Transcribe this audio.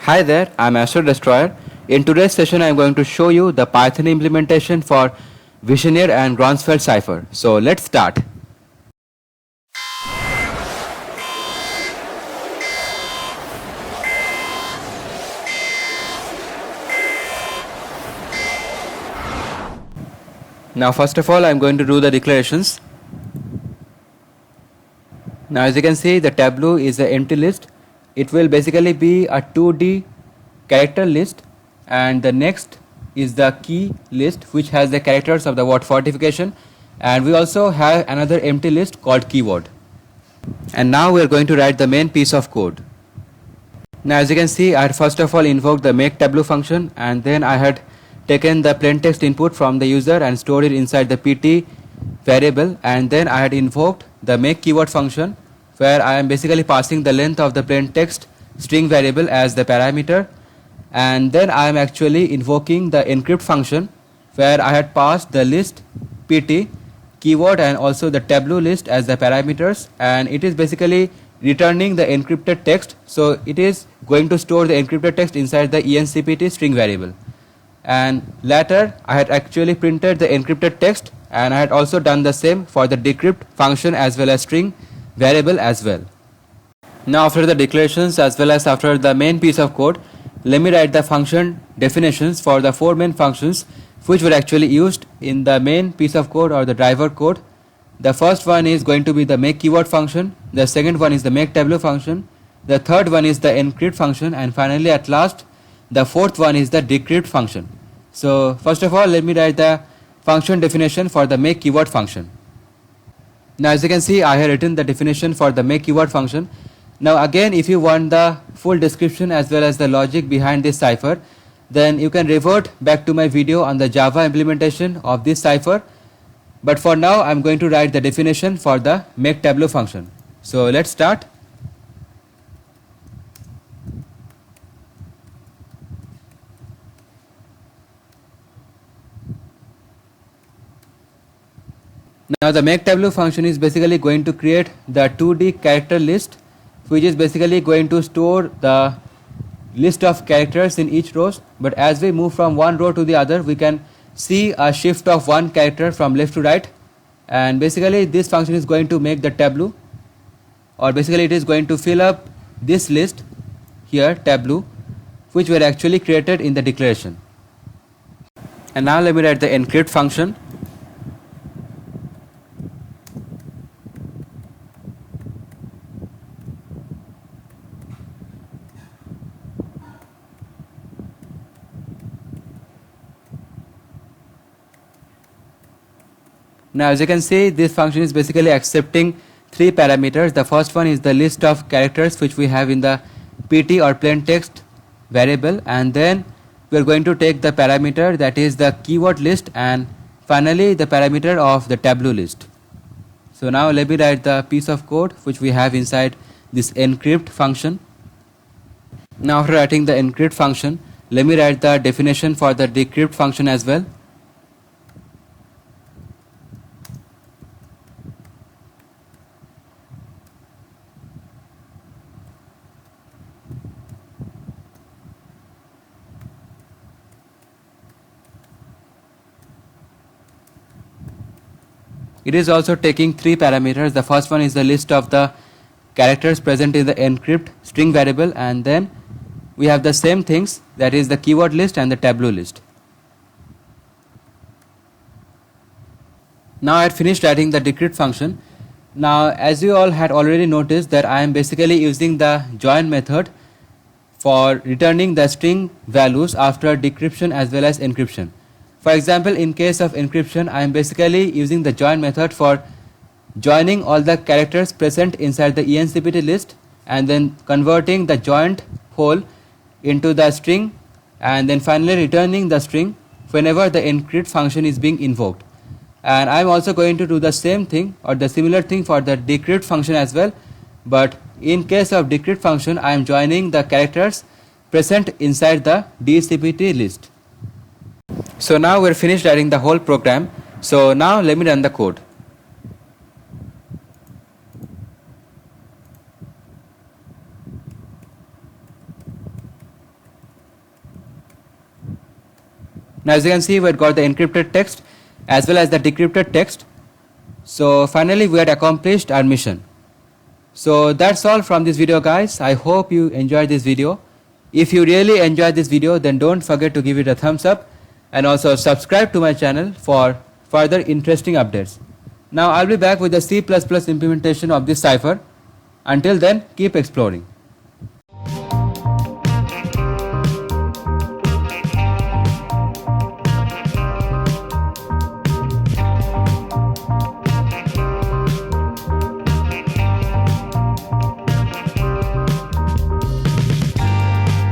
Hi there, I'm Astro Destroyer. In today's session, I'm going to show you the Python implementation for Visioneer and Gronsfeld cipher. So let's start. Now, first of all, I'm going to do the declarations. Now, as you can see, the tableau is an empty list. It will basically be a 2D character list, and the next is the key list, which has the characters of the word fortification, and we also have another empty list called keyword. And now we are going to write the main piece of code. Now, as you can see, I had first of all invoked the make tableau function, and then I had taken the plain text input from the user and stored it inside the pt variable, and then I had invoked the make keyword function, where I am basically passing the length of the plain text string variable as the parameter, and then I am actually invoking the encrypt function, where I had passed the list pt keyword and also the tableau list as the parameters, and it is basically returning the encrypted text. So it is going to store the encrypted text inside the encpt string variable, and later I had actually printed the encrypted text, and I had also done the same for the decrypt function as well as string variable as well. Now, after the declarations as well as after the main piece of code, let me write the function definitions for the four main functions which were actually used in the main piece of code or the driver code. The first one is going to be the make keyword function, the second one is the make tableau function, the third one is the encrypt function, and finally at last the fourth one is the decrypt function. So first of all, let me write the function definition for the make keyword function. Now, as you can see, I have written the definition for the make keyword function. Now again, if you want the full description as well as the logic behind this cipher, then you can revert back to my video on the Java implementation of this cipher. But for now, I'm going to write the definition for the make tableau function. So let's start. Now the make tableau function is basically going to create the 2D character list, which is basically going to store the list of characters in each row. But as we move from one row to the other, we can see a shift of one character from left to right, and basically this function is going to make the tableau, or basically it is going to fill up this list here, tableau, which were actually created in the declaration. And now let me write the encrypt function. Now, as you can see, this function is basically accepting three parameters. The first one is the list of characters which we have in the pt or plain text variable, and then we are going to take the parameter that is the keyword list, and finally the parameter of the tableau list. So now let me write the piece of code which we have inside this encrypt function. Now, after writing the encrypt function, let me write the definition for the decrypt function as well. It is also taking three parameters. The first one is the list of the characters present in the encrypt string variable, and then we have the same things, that is the keyword list and the tableau list. Now I had finished writing the decrypt function. Now, as you all had already noticed, that I am basically using the join method for returning the string values after decryption as well as encryption. For example, in case of encryption, I am basically using the join method for joining all the characters present inside the encpt list, and then converting the joined whole into the string, and then finally returning the string whenever the encrypt function is being invoked. And I am also going to do the same thing or the similar thing for the decrypt function as well, but in case of decrypt function, I am joining the characters present inside the decpt list. So now we're finished writing the whole program. So now let me run the code. Now as you can see, we had got the encrypted text as well as the decrypted text. So finally we had accomplished our mission. So that's all from this video, guys. I hope you enjoyed this video. If you really enjoyed this video, then don't forget to give it a thumbs up and also subscribe to my channel for further interesting updates. Now I'll be back with the C++ implementation of this cipher. Until then, keep exploring.